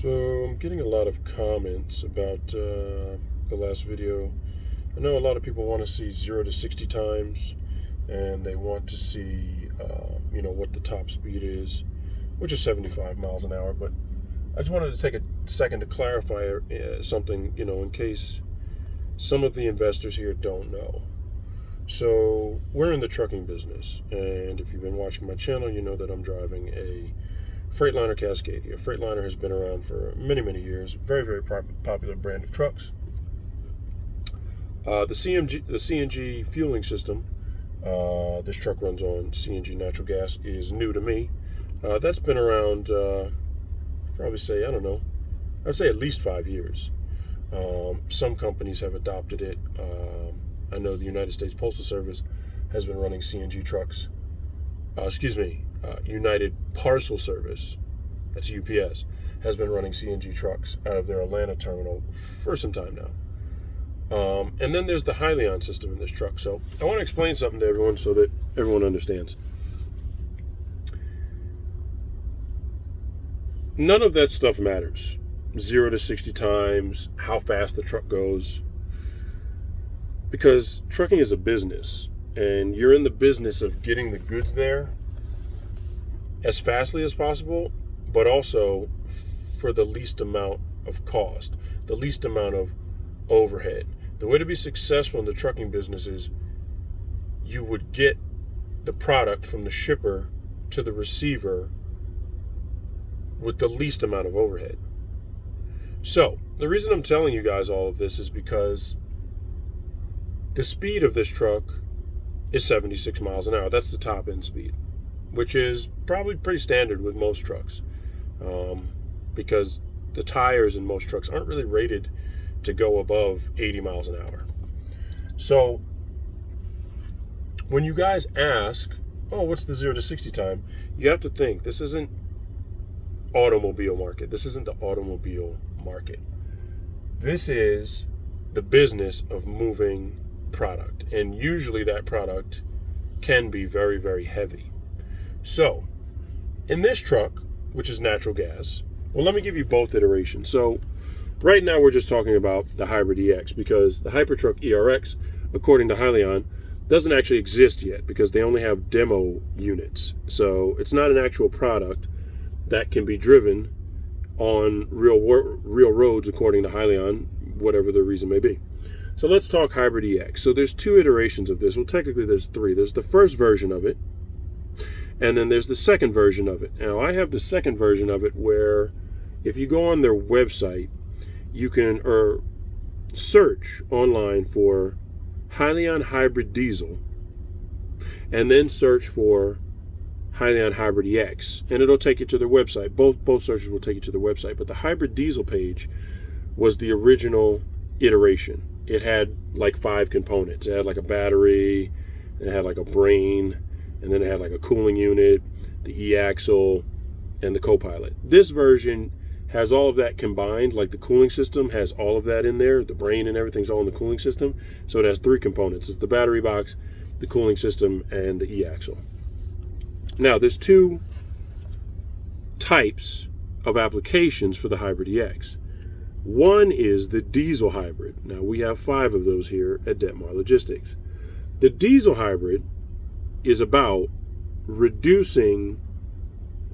So I'm getting a lot of comments about the last video. I know a lot of people want to see 0 to 60 times, and they want to see, what the top speed is, which is 75 miles an hour. But I just wanted to take a second to clarify something, in case some of the investors here don't know. So we're in the trucking business, and if you've been watching my channel, you know that I'm driving a Freightliner Cascadia. Freightliner has been around for many, many years. Very, very popular brand of trucks. The CNG fueling system, this truck runs on CNG natural gas, is new to me. That's been around, probably say, I don't know, I'd say at least 5 years. Some companies have adopted it. I know the United States Postal Service has been running CNG trucks. United Parcel Service, that's UPS, has been running CNG trucks out of their Atlanta terminal for some time now. And then there's the Hyliion system in this truck. So I want to explain something to everyone so that everyone understands. None of that stuff matters. 0 to 60 times, how fast the truck goes. Because trucking is a business, and you're in the business of getting the goods there as fastly as possible, but also for the least amount of cost, the least amount of overhead. The way to be successful in the trucking business is you would get the product from the shipper to the receiver with the least amount of overhead. So the reason I'm telling you guys all of this is because the speed of this truck is 76 miles an hour. That's the top end speed, which is probably pretty standard with most trucks, because the tires in most trucks aren't really rated to go above 80 miles an hour. So when you guys ask, oh, what's the 0 to 60 time? You have to think, this isn't automobile market. This isn't the automobile market. This is the business of moving product. And usually that product can be very, very heavy. So in this truck, which is natural gas, well, let me give you both iterations. So right now we're just talking about the Hybrid EX, because the Hypertruck ERX, according to Hyliion, doesn't actually exist yet because they only have demo units. So it's not an actual product that can be driven on real roads, according to Hyliion, whatever the reason may be. So let's talk Hybrid EX. So there's 2 iterations of this. Well, technically there's 3. There's the first version of it, and then there's the second version of it. Now, I have the second version of it where if you go on their website, you can search online for Hyliion Hybrid Diesel, and then search for Hyliion Hybrid EX, and it'll take you to their website. Both searches will take you to the website, but the Hybrid Diesel page was the original iteration. It had like 5 components. It had like a battery, it had like a brain, and then it had like a cooling unit, the e-axle, and the co-pilot. This version has all of that combined. Like the cooling system has all of that in there. The brain and everything's all in the cooling system. So it has 3 components. It's the battery box, the cooling system, and the e-axle. Now, there's 2 types of applications for the Hybrid EX. One is the diesel hybrid. Now, we have 5 of those here at Detmar Logistics. The diesel hybrid is about reducing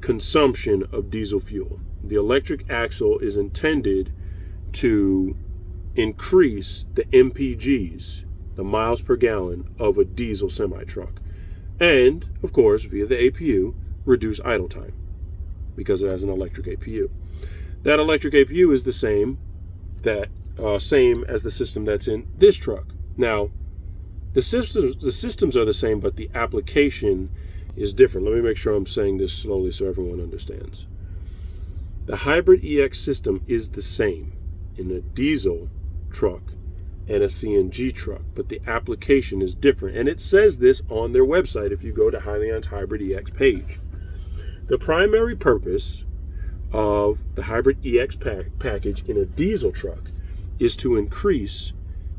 consumption of diesel fuel. The electric axle is intended to increase the MPGs, the miles per gallon, of a diesel semi-truck. And, of course, via the APU, reduce idle time because it has an electric APU. That electric APU is the same as the system that's in this truck. Now, the systems are the same, but the application is different. Let me make sure I'm saying this slowly so everyone understands. The Hybrid EX system is the same in a diesel truck and a CNG truck, but the application is different. And it says this on their website if you go to Hyliion's Hybrid EX page. The primary purpose of the Hybrid EX package in a diesel truck is to increase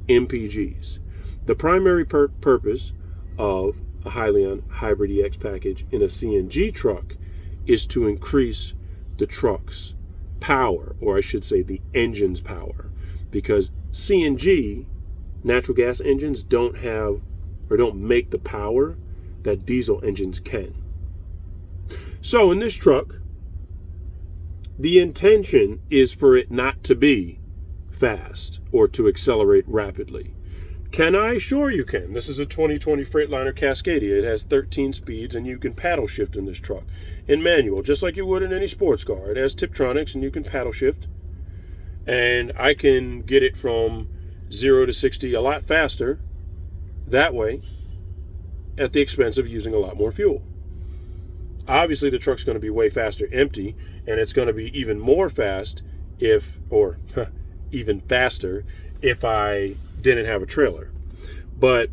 MPGs. The primary purpose of a Hyliion Hybrid EX package in a CNG truck is to increase the truck's power, or I should say the engine's power, because CNG, natural gas engines, don't have or don't make the power that diesel engines can. So in this truck, the intention is for it not to be fast or to accelerate rapidly. Can I? Sure you can. This is a 2020 Freightliner Cascadia. It has 13 speeds, and you can paddle shift in this truck in manual, just like you would in any sports car. It has Tiptronics, and you can paddle shift. And I can get it from 0 to 60 a lot faster that way at the expense of using a lot more fuel. Obviously, the truck's going to be way faster empty, and it's going to be even more fast even faster if I didn't have a trailer. But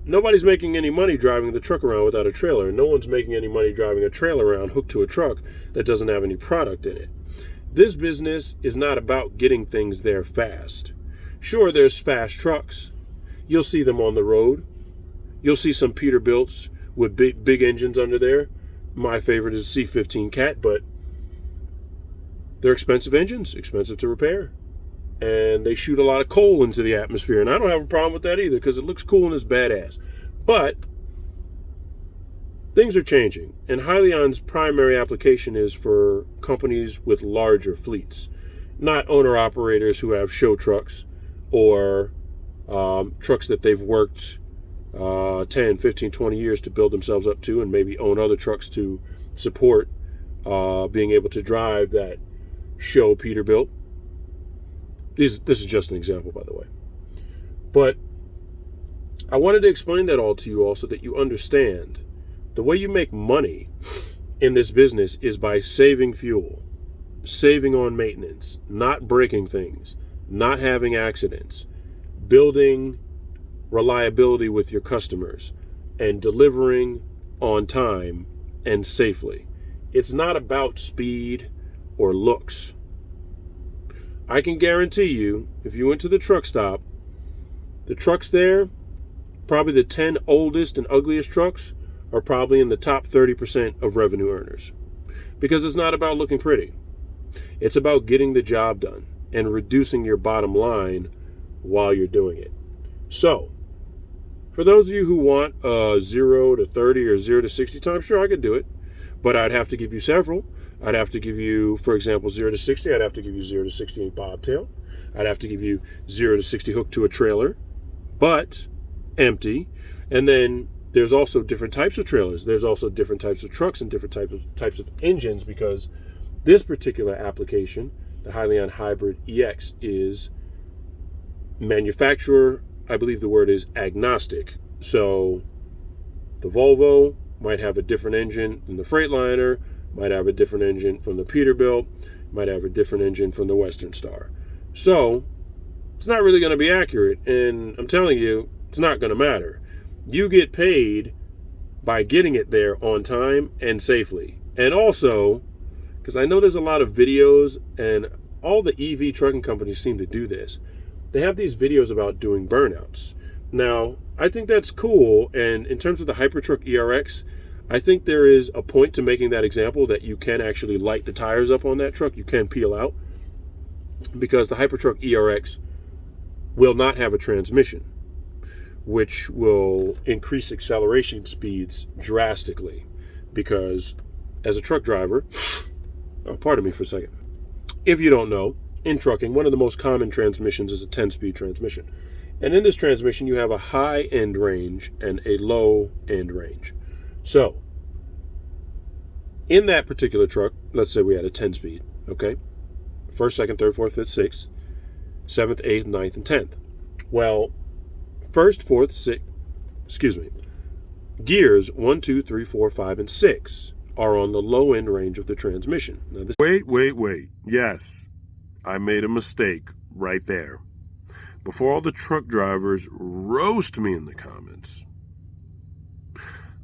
nobody's making any money driving the truck around without a trailer. No one's making any money driving a trailer around hooked to a truck that doesn't have any product in it. This business is not about getting things there fast. Sure, there's fast trucks. You'll see them on the road. You'll see some Peterbilts with big engines under there. My favorite is a C15 Cat, but they're expensive engines, expensive to repair. And they shoot a lot of coal into the atmosphere. And I don't have a problem with that either, because it looks cool and it's badass. But things are changing. And Hyliion's primary application is for companies with larger fleets, not owner-operators who have show trucks or trucks that they've worked 10, 15, 20 years to build themselves up to, and maybe own other trucks to support being able to drive that show Peterbilt. This is just an example, by the way. But I wanted to explain that all to you all so that you understand the way you make money in this business is by saving fuel, saving on maintenance, not breaking things, not having accidents, building reliability with your customers, and delivering on time and safely. It's not about speed or looks. I can guarantee you, if you went to the truck stop, the trucks there, probably the 10 oldest and ugliest trucks, are probably in the top 30% of revenue earners. Because it's not about looking pretty. It's about getting the job done and reducing your bottom line while you're doing it. So, for those of you who want 0 to 30 or 0 to 60 time, sure, I could do it. But I'd have to give you several. I'd have to give you, for example, 0 to 60. I'd have to give you 0 to 60 bobtail. I'd have to give you 0 to 60 hooked to a trailer, but empty. And then there's also different types of trailers. There's also different types of trucks and different types of engines, because this particular application, the Hyliion Hybrid EX, is manufacturer, I believe the word is agnostic. So the Volvo might have a different engine than the Freightliner, might have a different engine from the Peterbilt, might have a different engine from the Western Star. So it's not really going to be accurate, and I'm telling you, it's not going to matter. You get paid by getting it there on time and safely. And also, because I know there's a lot of videos, and all the EV trucking companies seem to do this, they have these videos about doing burnouts. Now, I think that's cool, and in terms of the Hypertruck ERX, I think there is a point to making that example that you can actually light the tires up on that truck. You can peel out, because the Hypertruck ERX will not have a transmission, which will increase acceleration speeds drastically. Because as a truck driver, pardon me for a second, if you don't know, in trucking, one of the most common transmissions is a 10-speed transmission. And in this transmission, you have a high end range and a low end range. So, in that particular truck, let's say we had a 10-speed, okay? First, second, third, fourth, fifth, sixth, seventh, eighth, ninth, and 10th. Well, first, fourth, sixth, gears 1, 2, 3, 4, 5, and 6 are on the low end range of the transmission. Now this Wait. Yes, I made a mistake right there. Before all the truck drivers roast me in the comments.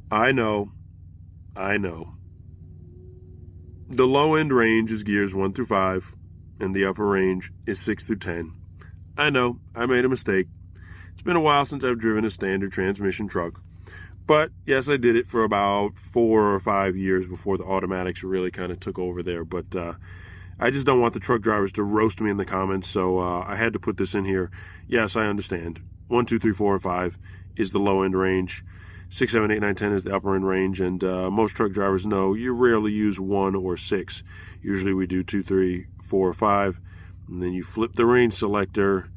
I know. The low end range is gears 1 through 5, and the upper range is 6 through 10. I know, I made a mistake. It's been a while since I've driven a standard transmission truck. But yes, I did it for about 4 or 5 years before the automatics really kind of took over there. But I just don't want the truck drivers to roast me in the comments, so I had to put this in here. Yes, I understand. 1, 2, 3, 4, and 5 is the low end range. 6, 7, 8, 9, 10 is the upper end range, and most truck drivers know you rarely use 1 or 6. Usually we do 2, 3, 4, or 5, and then you flip the range selector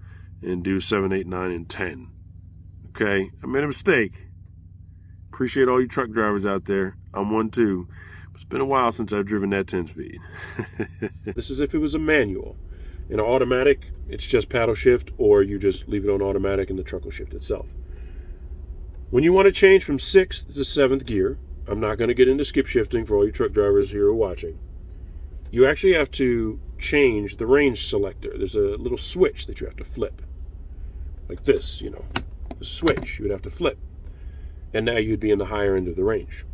and do 7, 8, 9, and 10. Okay, I made a mistake. Appreciate all you truck drivers out there. I'm one too. It's been a while since I've driven that 10-speed. This is if it was a manual. In an automatic, it's just paddle shift, or you just leave it on automatic and the truck will shift itself. When you want to change from 6th to 7th gear, I'm not going to get into skip shifting for all you truck drivers here who are watching. You actually have to change the range selector. There's a little switch that you have to flip. Like this, you know. The switch you would have to flip. And now you'd be in the higher end of the range.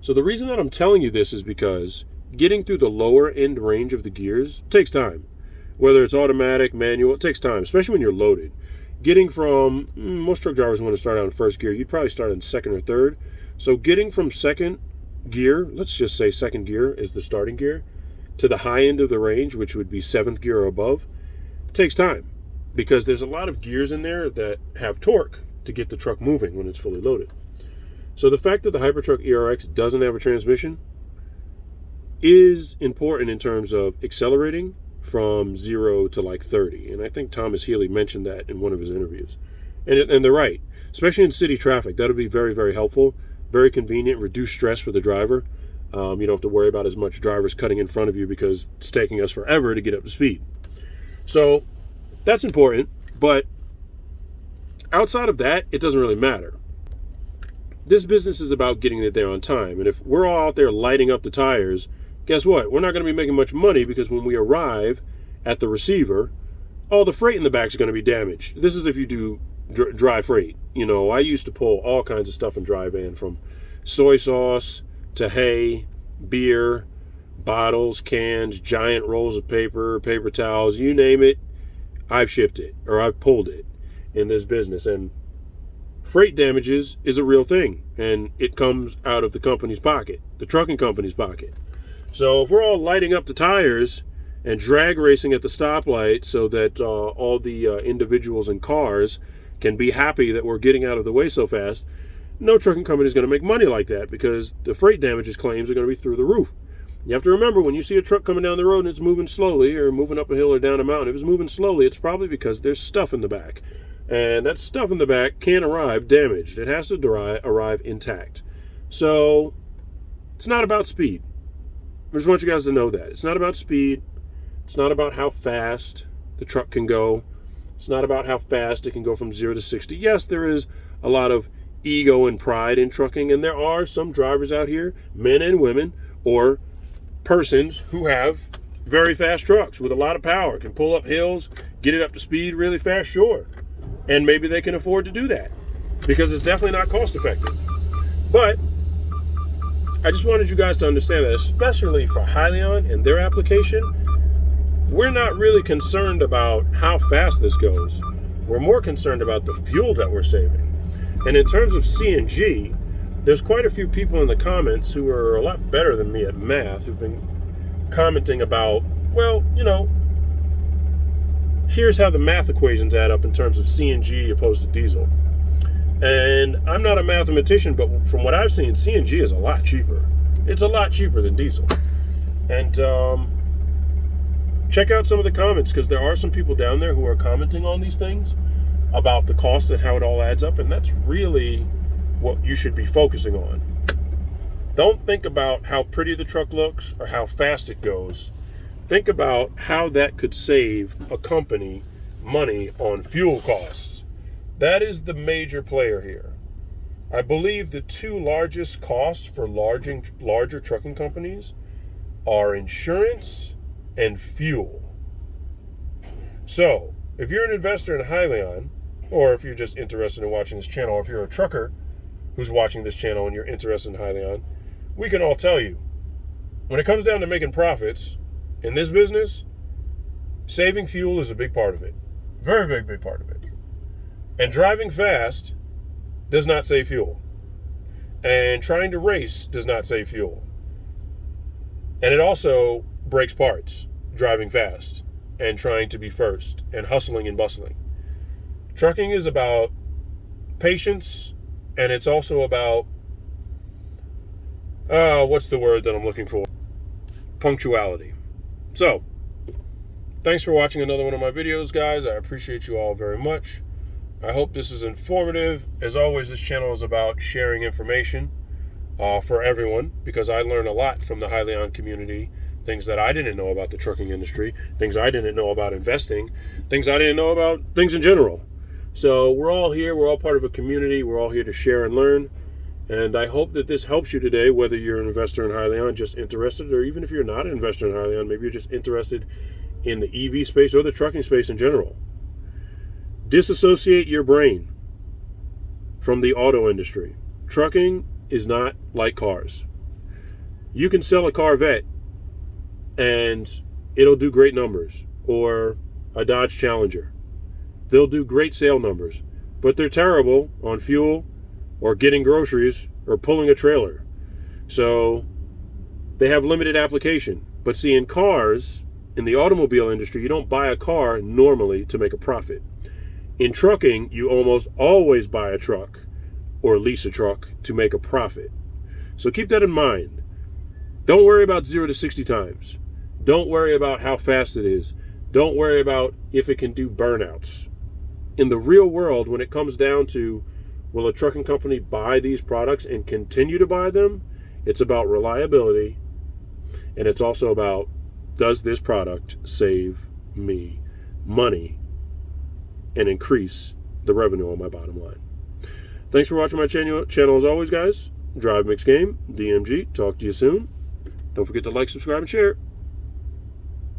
So the reason that I'm telling you this is because getting through the lower end range of the gears takes time. Whether it's automatic, manual, it takes time, especially when you're loaded. Getting from, most truck drivers want to start out in first gear. You'd probably start in second or third. So getting from second gear, let's just say second gear is the starting gear, to the high end of the range, which would be 7th gear or above, takes time. Because there's a lot of gears in there that have torque to get the truck moving when it's fully loaded. So the fact that the Hypertruck ERX doesn't have a transmission is important in terms of accelerating from 0 to like 30. And I think Thomas Healy mentioned that in one of his interviews. And they're right. Especially in city traffic, that'll be very, very helpful, very convenient, reduce stress for the driver. You don't have to worry about as much drivers cutting in front of you because it's taking us forever to get up to speed. So that's important, but outside of that, it doesn't really matter. This business is about getting it there on time. And if we're all out there lighting up the tires, guess what? We're not going to be making much money because when we arrive at the receiver, all the freight in the back is going to be damaged. This is if you do dry freight. You know, I used to pull all kinds of stuff in dry van, from soy sauce to hay, beer, bottles, cans, giant rolls of paper, paper towels, you name it. I've shipped it or I've pulled it in this business. And freight damages is a real thing, and it comes out of the company's pocket, the trucking company's pocket. So if we're all lighting up the tires and drag racing at the stoplight so that all the individuals in cars can be happy that we're getting out of the way so fast, no trucking company is going to make money like that, because the freight damages claims are going to be through the roof. You have to remember, when you see a truck coming down the road and it's moving slowly, or moving up a hill or down a mountain, if it's moving slowly, it's probably because there's stuff in the back. And that stuff in the back can't arrive damaged. It has to arrive intact. So it's not about speed. I just want you guys to know that. It's not about speed. It's not about how fast the truck can go. It's not about how fast it can go from 0 to 60. Yes, there is a lot of ego and pride in trucking, and there are some drivers out here, men and women, or persons who have very fast trucks with a lot of power, can pull up hills, get it up to speed really fast, sure. And maybe they can afford to do that because it's definitely not cost effective. But I just wanted you guys to understand that, especially for Hyliion and their application, we're not really concerned about how fast this goes. We're more concerned about the fuel that we're saving. And in terms of CNG, there's quite a few people in the comments who are a lot better than me at math who've been commenting about, well, you know, here's how the math equations add up in terms of CNG opposed to diesel. And I'm not a mathematician, but from what I've seen, CNG is a lot cheaper. It's a lot cheaper than diesel. And check out some of the comments, because there are some people down there who are commenting on these things about the cost and how it all adds up. And that's really what you should be focusing on. Don't think about how pretty the truck looks or how fast it goes. Think about how that could save a company money on fuel costs. That is the major player here. I believe the two largest costs for larger trucking companies are insurance and fuel. So, if you're an investor in Hyliion, or if you're just interested in watching this channel, or if you're a trucker who's watching this channel and you're interested in Hyliion, we can all tell you, when it comes down to making profits in this business, saving fuel is a big part of it. Very, very big part of it. And driving fast does not save fuel. And trying to race does not save fuel. And it also breaks parts driving fast and trying to be first and hustling and bustling. Trucking is about patience, and it's also about, what's the word that I'm looking for? Punctuality. So, thanks for watching another one of my videos, guys. I appreciate you all very much. I hope this is informative. As always, this channel is about sharing information for everyone, because I learn a lot from the Hyliion community. Things that I didn't know about the trucking industry, things I didn't know about investing, things I didn't know about things in general. So we're all here. We're all part of a community. We're all here to share and learn. And I hope that this helps you today, whether you're an investor in Hyliion, just interested, or even if you're not an investor in Hyliion, maybe you're just interested in the EV space or the trucking space in general. Disassociate your brain from the auto industry. Trucking is not like cars. You can sell a Corvette and it'll do great numbers, or a Dodge Challenger. They'll do great sale numbers, but they're terrible on fuel or getting groceries or pulling a trailer. So they have limited application. But see, in cars, in the automobile industry, you don't buy a car normally to make a profit. In trucking, you almost always buy a truck or lease a truck to make a profit. So keep that in mind. Don't worry about 0 to 60 times. Don't worry about how fast it is. Don't worry about if it can do burnouts. In the real world, when it comes down to, will a trucking company buy these products and continue to buy them? It's about reliability, and it's also about, does this product save me money and increase the revenue on my bottom line? Thanks for watching my channel as always, guys. Drive Mix Game, DMG. Talk to you soon. Don't forget to like, subscribe, and share.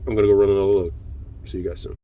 I'm going to go run another load. See you guys soon.